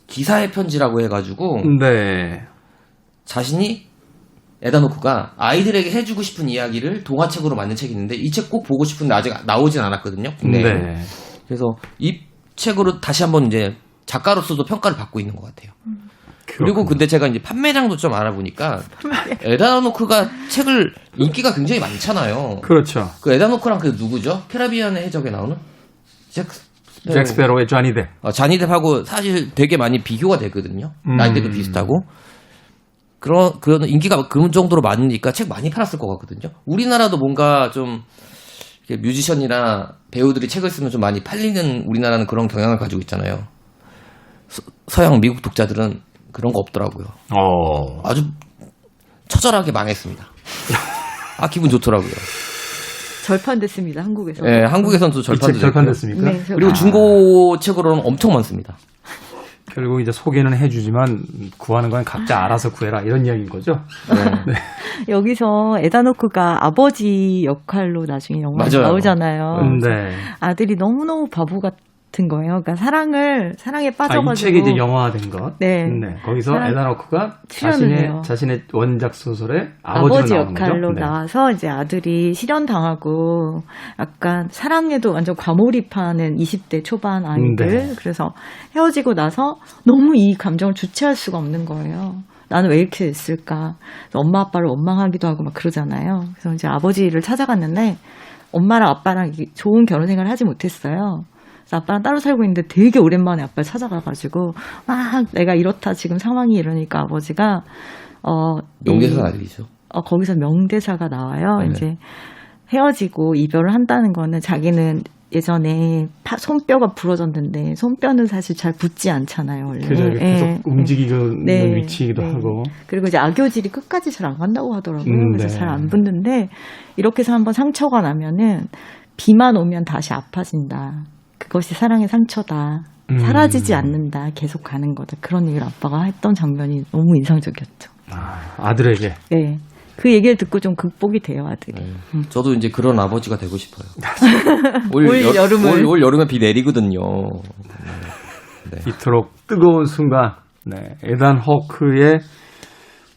기사의 편지라고 해가지고 네. 자신이 에다노크가 아이들에게 해주고 싶은 이야기를 동화책으로 만든 책이 있는데 이 책 꼭 보고 싶은데 아직 나오진 않았거든요. 네. 그래서 이 책으로 다시 한번 이제 작가로서도 평가를 받고 있는 것 같아요. 그리고 근데 제가 이제 판매량도 좀 알아보니까 에다노크가 책을 인기가 굉장히 많잖아요. 그렇죠. 그 에다노크랑 그 누구죠? 캐리비안의 해적에 나오는 잭 스페로의 쟈니 뎁. 쟈니 뎁하고 사실 되게 많이 비교가 되거든요. 나이대도 비슷하고. 그런 인기가 그 정도로 많으니까 책 많이 팔았을 것 같거든요. 우리나라도 뭔가 좀 뮤지션이나 배우들이 책을 쓰면 좀 많이 팔리는 우리나라는 그런 경향을 가지고 있잖아요. 서양 미국 독자들은 그런 거 없더라고요. 아주 처절하게 망했습니다. 기분 좋더라고요. 절판됐습니다, 한국에서. 네, 한국에서는 또 이 책 절판도 절판됐습니까? 네, 그리고 중고책으로는 엄청 많습니다. 결국 이제 소개는 해주지만 구하는 건 각자 알아서 구해라 이런 이야기인 거죠. 네. 여기서 에다노크가 아버지 역할로 나중에 영화에 맞아요. 나오잖아요. 네. 아들이 너무너무 바보 같은 거예요. 그러니까 사랑에 빠져가지고. 이 책이 이제 영화화된 것. 네. 거기서 사랑- 에다노크가 출연을 해요. 자신의 원작 소설의 아버지 아버지로 나오는 역할로 거죠. 네. 나와서 이제 아들이 실현당하고 약간 사랑에도 완전 과몰입하는 20대 초반 아이들. 네. 그래서 헤어지고 나서 너무 이 감정을 주체할 수가 없는 거예요. 나는 왜 이렇게 됐을까? 그래서 엄마 아빠를 원망하기도 하고 막 그러잖아요. 그래서 이제 아버지를 찾아갔는데 엄마랑 아빠랑 이게 좋은 결혼 생활을 하지 못했어요. 그래서 아빠랑 따로 살고 있는데 되게 오랜만에 아빠를 찾아가가지고 막 내가 이렇다 지금 상황이 이러니까 아버지가 명대사 알리죠. 거기서 명대사가 나와요. 네네. 이제 헤어지고 이별을 한다는 거는 자기는 예전에 손뼈가 부러졌는데 손뼈는 사실 잘 붙지 않잖아요. 원래. 그죠. 계속 움직이는 네. 위치이기도 네. 하고. 그리고 이제 악교질이 끝까지 잘 안 간다고 하더라고요. 그래서 네. 잘 안 붙는데 이렇게 해서 한번 상처가 나면은 비만 오면 다시 아파진다. 그것이 사랑의 상처다. 사라지지 않는다. 계속 가는 거다. 그런 얘기를 아빠가 했던 장면이 너무 인상적이었죠. 아들에게. 네. 그 얘기를 듣고 좀 극복이 돼요, 아들이. 저도 이제 그런 아버지가 되고 싶어요. 올 여름을. 올 여름에 비 내리거든요. 이토록 뜨거운 순간. 네. 에단 허크의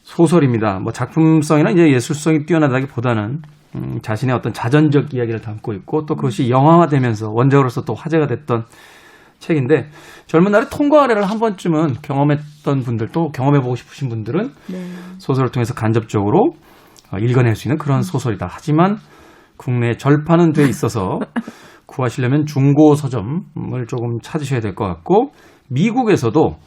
소설입니다. 뭐 작품성이나 이제 예술성이 뛰어나다기보다는 자신의 어떤 자전적 이야기를 담고 있고 또 그것이 영화화되면서 원작으로서 또 화제가 됐던 책인데 젊은 날에 통과 아래를 한 번쯤은 경험했던 분들 또 경험해보고 싶으신 분들은 네. 소설을 통해서 간접적으로 읽어낼 수 있는 그런 소설이다. 하지만 국내에 절판은 돼 있어서 구하시려면 중고 서점을 조금 찾으셔야 될 것 같고 미국에서도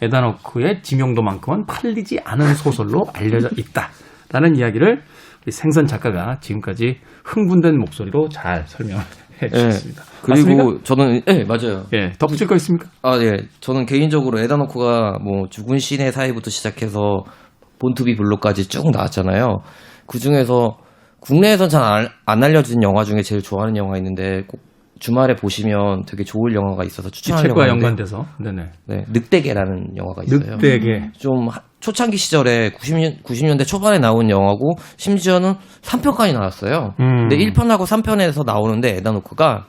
에단 허크의 지명도만큼은 팔리지 않은 소설로 알려져 있다라는 이야기를 우리 생선 작가가 지금까지 흥분된 목소리로 잘 설명을 해주셨습니다. 그리고 맞습니까? 저는 맞아요. 예, 덧붙일 거 있습니까? 저는 개인적으로 에다노크가 뭐 죽은 신의 사이부터 시작해서 본투비 블루까지 쭉 나왔잖아요. 그 중에서 국내에선 잘 안 알려진 영화 중에 제일 좋아하는 영화 있는데 꼭 주말에 보시면 되게 좋을 영화가 있어서 이 추천하려고 책과 하는데 연관돼서. 네네. 늑대계라는 영화가 있어요. 늑대에게. 좀 초창기 시절에 90년대 초반에 나온 영화고 심지어는 3편까지 나왔어요. 근데 1편하고 3편에서 나오는데 에다노크가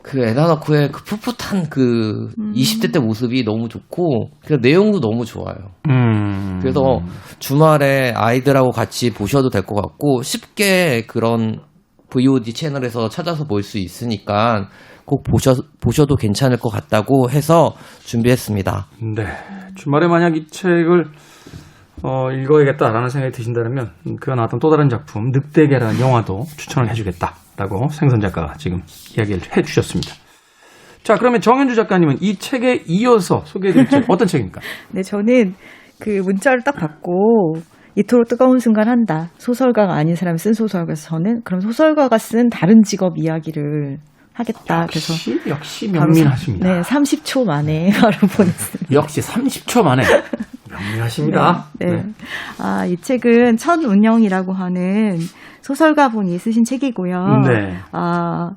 그 에다노크의 그 풋풋한 그 20대 때 모습이 너무 좋고 그 내용도 너무 좋아요. 그래서 주말에 아이들하고 같이 보셔도 될 것 같고 쉽게 그런 VOD 채널에서 찾아서 볼 수 있으니까 꼭 보셔도 괜찮을 것 같다고 해서 준비했습니다. 네. 주말에 만약 이 책을 읽어야겠다라는 생각이 드신다면 그가 나왔던 또 다른 작품 늑대계라는 영화도 추천을 해주겠다라고 생선 작가가 지금 이야기를 해주셨습니다. 자, 그러면 정현주 작가님은 이 책에 이어서 소개해드릴 책 어떤 책입니까? 네, 저는 그 문자를 딱 받고 이토록 뜨거운 순간 한다. 소설가가 아닌 사람이 쓴 소설가에서 저는 그럼 소설가가 쓴 다른 직업 이야기를 하겠다. 그래서 역시 명민하십니다. 네, 30초 만에 바로 보냈습니다. 역시 30초 만에 명민하십니다. 네. 이 책은 천운영이라고 하는 소설가분이 쓰신 책이고요. 네.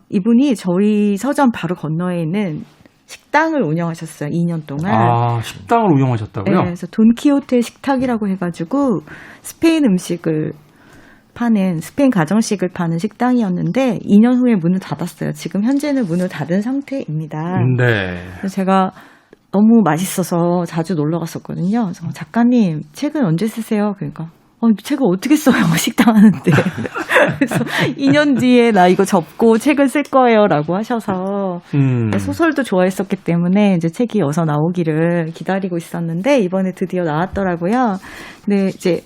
이분이 저희 서점 바로 건너에 있는 식당을 운영하셨어요. 2년 동안. 식당을 운영하셨다고요? 네, 그래서 돈키호테 식탁이라고 해가지고 스페인 음식을 파는 스페인 가정식을 파는 식당이었는데 2년 후에 문을 닫았어요. 지금 현재는 문을 닫은 상태입니다. 네. 그래서 제가 너무 맛있어서 자주 놀러 갔었거든요. 그래서 작가님 책은 언제 쓰세요? 그러니까 책을 어떻게 써요? 식당 하는데. 그래서 2년 뒤에 나 이거 접고 책을 쓸 거예요 라고 하셔서 소설도 좋아했었기 때문에 이제 책이 어서 나오기를 기다리고 있었는데 이번에 드디어 나왔더라고요. 근데 이제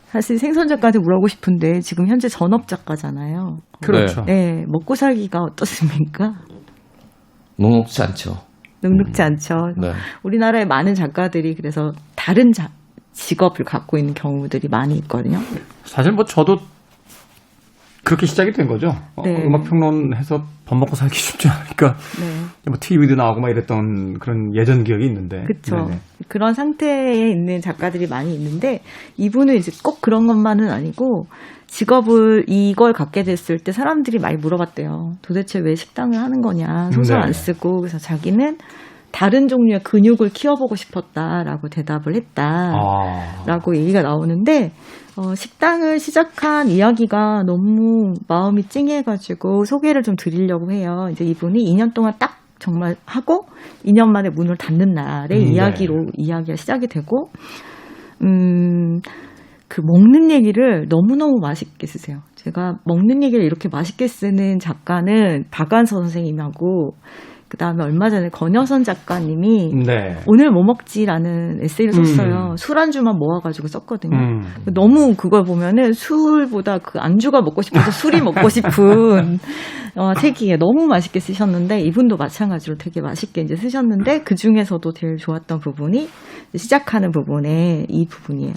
사실 생선 작가한테 물어보고 싶은데 지금 현재 전업 작가잖아요. 그렇죠. 네, 먹고 살기가 어떻습니까? 녹록지 않죠. 눅눅지 않죠. 네. 우리나라의 많은 작가들이 그래서 다른 직업을 갖고 있는 경우들이 많이 있거든요. 사실 뭐 저도 그렇게 시작이 된 거죠. 네. 음악 평론해서 밥 먹고 살기 쉽지 않으니까 네. 뭐 TV도 나오고 막 이랬던 그런 예전 기억이 있는데. 그렇죠. 네네. 그런 상태에 있는 작가들이 많이 있는데 이분은 이제 꼭 그런 것만은 아니고 직업을 이걸 갖게 됐을 때 사람들이 많이 물어봤대요. 도대체 왜 식당을 하는 거냐. 소설 네. 안 쓰고. 그래서 자기는 다른 종류의 근육을 키워보고 싶었다라고 대답을 했다라고 얘기가 나오는데 식당을 시작한 이야기가 너무 마음이 찡해가지고 소개를 좀 드리려고 해요. 이제 이분이 2년 동안 딱 정말 하고 2년 만에 문을 닫는 날의 이야기로 이야기가 시작이 되고 그 먹는 얘기를 너무너무 맛있게 쓰세요. 제가 먹는 얘기를 이렇게 맛있게 쓰는 작가는 박완서 선생님하고 그다음에 얼마 전에 권여선 작가님이 네. 오늘 뭐 먹지라는 에세이를 썼어요. 술안주만 모아가지고 썼거든요. 음. 너무 그걸 보면은 술보다 그 안주가 먹고 싶어서 술이 먹고 싶은 책이에요. 너무 맛있게 쓰셨는데 이분도 마찬가지로 되게 맛있게 이제 쓰셨는데 그 중에서도 제일 좋았던 부분이 시작하는 부분에 이 부분이에요.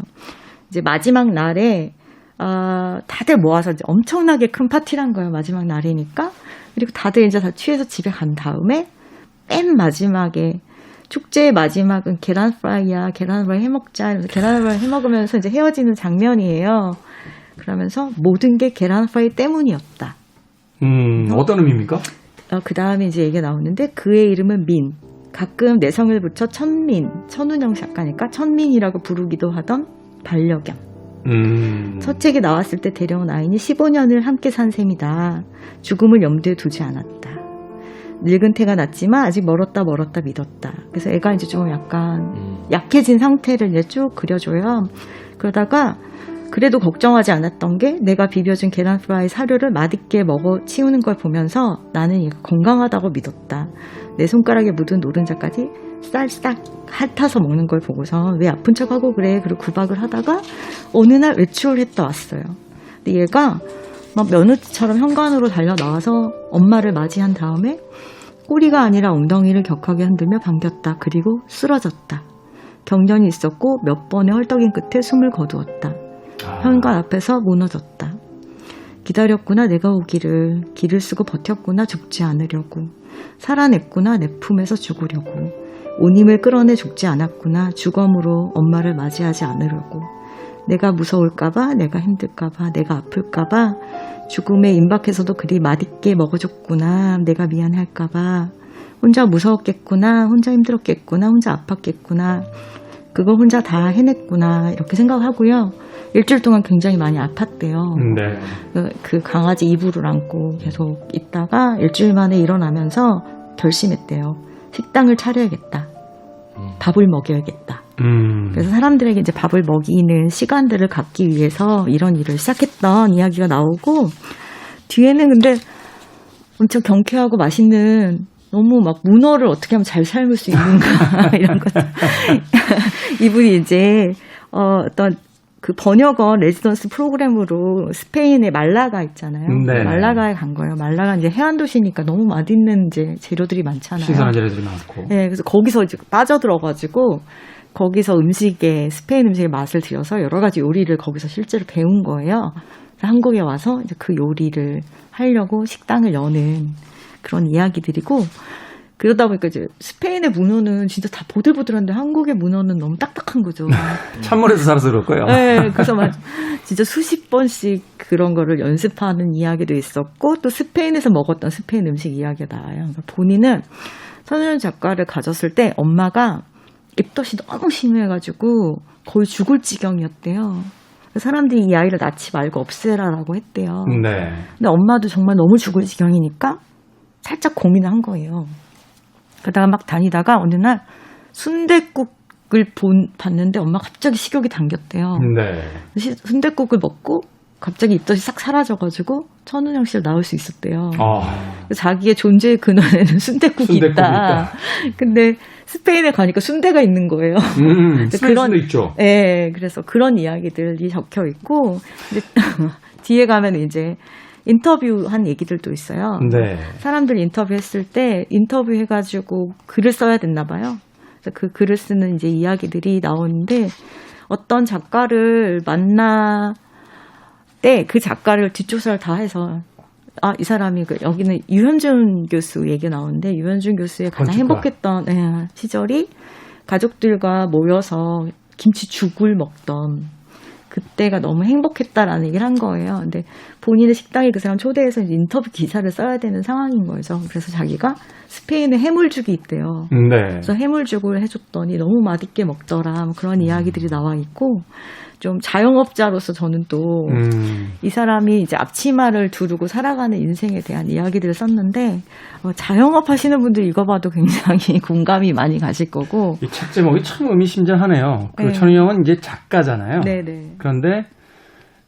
이제 마지막 날에 다들 모아서 이제 엄청나게 큰 파티란 거예요. 마지막 날이니까. 그리고 다들 이제 다 취해서 집에 간 다음에 맨 마지막에 축제의 마지막은 계란 프라이야. 계란 프라이 해먹자. 이러면서 계란 프라이 해먹으면서 이제 헤어지는 장면이에요. 그러면서 모든 게 계란 프라이 때문이었다. 어떤 의미입니까? 그 다음에 이제 얘기가 나오는데 그의 이름은 민. 가끔 내성을 붙여 천민. 천운영 작가니까 천민이라고 부르기도 하던 반려견. 첫 책이 나왔을 때 데려온 아이니 15년을 함께 산 셈이다. 죽음을 염두에 두지 않았다. 늙은 태가 났지만 아직 멀었다 믿었다. 그래서 애가 이제 좀 약간 약해진 상태를 이제 쭉 그려줘요. 그러다가 그래도 걱정하지 않았던 게 내가 비벼준 계란 프라이 사료를 맛있게 먹어 치우는 걸 보면서 나는 얘가 건강하다고 믿었다. 내 손가락에 묻은 노른자까지 쌀싹 핥아서 먹는 걸 보고서 왜 아픈 척하고 그래. 그리고 구박을 하다가 어느 날 외출을 했다 왔어요. 근데 얘가 막 며느리처럼 현관으로 달려 나와서 엄마를 맞이한 다음에 꼬리가 아니라 엉덩이를 격하게 흔들며 반겼다. 그리고 쓰러졌다. 경련이 있었고 몇 번의 헐떡인 끝에 숨을 거두었다. 현관 앞에서 무너졌다. 기다렸구나 내가 오기를. 기를 쓰고 버텼구나 죽지 않으려고. 살아냈구나 내 품에서 죽으려고. 온 힘을 끌어내 죽지 않았구나. 주검으로 엄마를 맞이하지 않으려고. 내가 무서울까봐, 내가 힘들까봐, 내가 아플까봐, 죽음에 임박해서도 그리 맛있게 먹어줬구나. 내가 미안할까봐. 혼자 무서웠겠구나. 혼자 힘들었겠구나. 혼자 아팠겠구나. 그걸 혼자 다 해냈구나. 이렇게 생각하고요. 일주일 동안 굉장히 많이 아팠대요. 네. 그 강아지 이불을 안고 계속 있다가 일주일 만에 일어나면서 결심했대요. 식당을 차려야겠다. 밥을 먹여야겠다. 그래서 사람들에게 이제 밥을 먹이는 시간들을 갖기 위해서 이런 일을 시작했던 이야기가 나오고 뒤에는 근데 엄청 경쾌하고 맛있는 너무 막 문어를 어떻게 하면 잘 삶을 수 있는가 이런 것. 이분이 이제 어떤 그 번역어 레지던스 프로그램으로 스페인의 말라가 있잖아요. 네. 말라가에 간 거예요. 말라가 이제 해안 도시니까 너무 맛있는 이제 재료들이 많잖아요. 신선한 재료들이 많고. 네, 그래서 거기서 이제 빠져들어가지고 거기서 음식의 스페인 음식의 맛을 들여서 여러 가지 요리를 거기서 실제로 배운 거예요. 그래서 한국에 와서 이제 그 요리를 하려고 식당을 여는 그런 이야기들이고. 그러다 보니까 이제 스페인의 문어는 진짜 다 보들보들한데 한국의 문어는 너무 딱딱한 거죠. 찬물에서 살아서 그럴 거예요. 네, 그래서 막 진짜 수십 번씩 그런 거를 연습하는 이야기도 있었고 또 스페인에서 먹었던 스페인 음식 이야기가 나와요. 그러니까 본인은 선우연 작가를 가졌을 때 엄마가 입덧이 너무 심해가지고 거의 죽을 지경이었대요. 사람들이 이 아이를 낳지 말고 없애라라고 했대요. 네. 근데 엄마도 정말 너무 죽을 지경이니까 살짝 고민을 한 거예요. 그러다가 막 다니다가 어느 날 순댓국을 봤는데 엄마가 갑자기 식욕이 당겼대요. 네. 순댓국을 먹고 갑자기 입덧이 싹 사라져가지고 천운영 씨를 낳을 수 있었대요. 자기의 존재의 근원에는 순댓국이 있다. 근데 스페인에 가니까 순대가 있는 거예요. 스페인도 있죠. 네, 그래서 그런 이야기들이 적혀 있고 이제 뒤에 가면 이제 인터뷰한 얘기들도 있어요. 네. 사람들 인터뷰했을 때 인터뷰해가지고 글을 써야 됐나 봐요. 그래서 그 글을 쓰는 이제 이야기들이 나오는데 어떤 작가를 때 그 작가를 뒷조사를 다 해서 이 사람이 여기는 유현준 교수 얘기 나오는데 유현준 교수의 가장 건축가. 행복했던 시절이 가족들과 모여서 김치죽을 먹던 그때가 너무 행복했다라는 얘기를 한 거예요. 근데 본인의 식당에 그 사람 초대해서 인터뷰 기사를 써야 되는 상황인 거죠. 그래서 자기가 스페인에 해물죽이 있대요. 네. 그래서 해물죽을 해줬더니 너무 맛있게 먹더라. 뭐 그런 이야기들이 나와 있고 좀 자영업자로서 저는 또 이 사람이 이제 앞치마를 두르고 살아가는 인생에 대한 이야기들을 썼는데 자영업 하시는 분들 읽어봐도 굉장히 공감이 많이 가실 거고. 이 책 제목이 참 의미심장하네요. 그 네. 천은영은 이제 작가잖아요. 네네. 그런데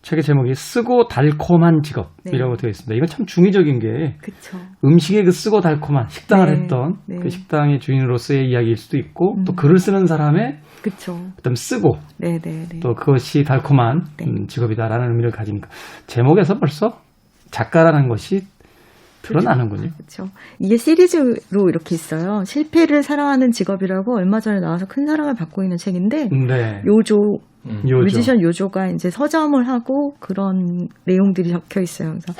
책의 제목이 쓰고 달콤한 직업이라고 되어 있습니다. 이건 참 중의적인 게 그쵸. 음식의 그 쓰고 달콤한 식당을 네. 했던 네. 그 식당의 주인으로서의 이야기일 수도 있고 또 글을 쓰는 사람의 그쵸. 어떤 쓰고 네네네. 또 그것이 달콤한 네. 직업이다라는 의미를 가지니까 제목에서 벌써 작가라는 것이 드러나는군요. 그렇죠. 이게 시리즈로 이렇게 있어요. 실패를 사랑하는 직업이라고 얼마 전에 나와서 큰 사랑을 받고 있는 책인데 네. 요조 요조. 뮤지션 요조가 이제 서점을 하고 그런 내용들이 적혀 있어요. 그래서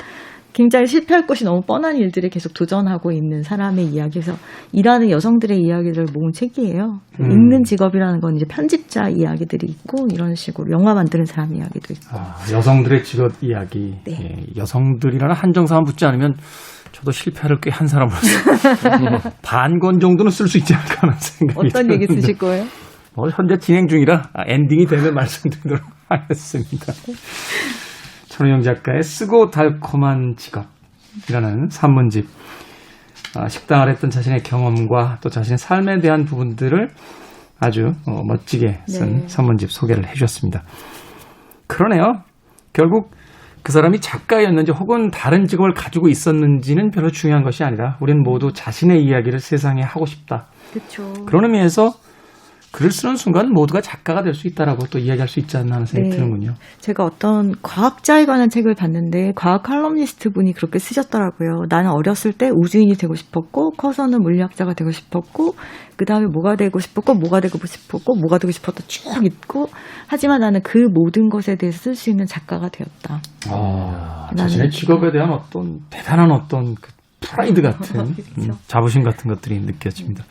굉장히 실패할 것이 너무 뻔한 일들에 계속 도전하고 있는 사람의 이야기에서 일하는 여성들의 이야기를 모은 책이에요. 읽는 직업이라는 건 이제 편집자 이야기들이 있고 이런 식으로 영화 만드는 사람 이야기도 있고. 여성들의 직업 이야기. 네. 예, 여성들이라는 한정사만 붙지 않으면 저도 실패를 꽤 한 사람으로서 반권 정도는 쓸 수 있지 않을까 하는 생각이 어떤 얘기 드는데. 쓰실 거예요? 현재 진행 중이라 엔딩이 되면 말씀드리도록 하겠습니다. 천은영 작가의 쓰고 달콤한 직업이라는 산문집. 식당을 했던 자신의 경험과 또 자신의 삶에 대한 부분들을 아주 멋지게 쓴 네. 산문집 소개를 해주셨습니다. 그러네요. 결국 그 사람이 작가였는지 혹은 다른 직업을 가지고 있었는지는 별로 중요한 것이 아니라 우리는 모두 자신의 이야기를 세상에 하고 싶다. 그렇죠. 그런 의미에서 글을 쓰는 순간 모두가 작가가 될 수 있다라고 또 이야기할 수 있지 않나 하는 생각이 네. 드는군요. 제가 어떤 과학자에 관한 책을 봤는데 과학 칼럼니스트 분이 그렇게 쓰셨더라고요. 나는 어렸을 때 우주인이 되고 싶었고 커서는 물리학자가 되고 싶었고 그 다음에 뭐가 되고 싶었고 뭐가 되고 싶었고 뭐가 되고 싶었다 쭉 있고 하지만 나는 그 모든 것에 대해서 쓸 수 있는 작가가 되었다. 자신의 직업에 대한 어떤 대단한 어떤 그 프라이드 같은 그렇죠. 자부심 같은 것들이 느껴집니다.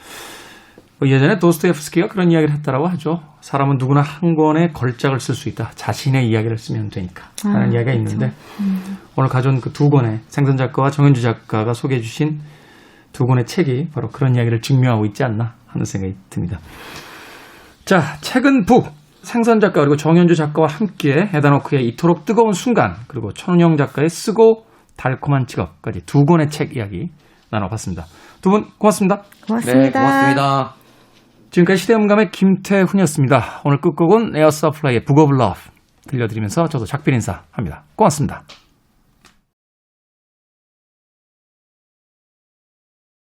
예전에 도스토옙스키가 그런 이야기를 했다라고 하죠. 사람은 누구나 한 권의 걸작을 쓸 수 있다. 자신의 이야기를 쓰면 되니까 하는 이야기가 그렇죠. 있는데 오늘 가져온 그 두 권의 생선 작가와 정현주 작가가 소개해 주신 두 권의 책이 바로 그런 이야기를 증명하고 있지 않나 하는 생각이 듭니다. 자, 책은 북 생선 작가 그리고 정현주 작가와 함께 에다노크의 이토록 뜨거운 순간 그리고 천은영 작가의 쓰고 달콤한 직업까지 두 권의 책 이야기 나눠봤습니다. 두 분 고맙습니다. 고맙습니다. 네, 고맙습니다. 지금까지 시대음감의 김태훈이었습니다. 오늘 끝곡은 에어 서플라이의 북 오브 러브 들려드리면서 저도 작별 인사합니다. 고맙습니다.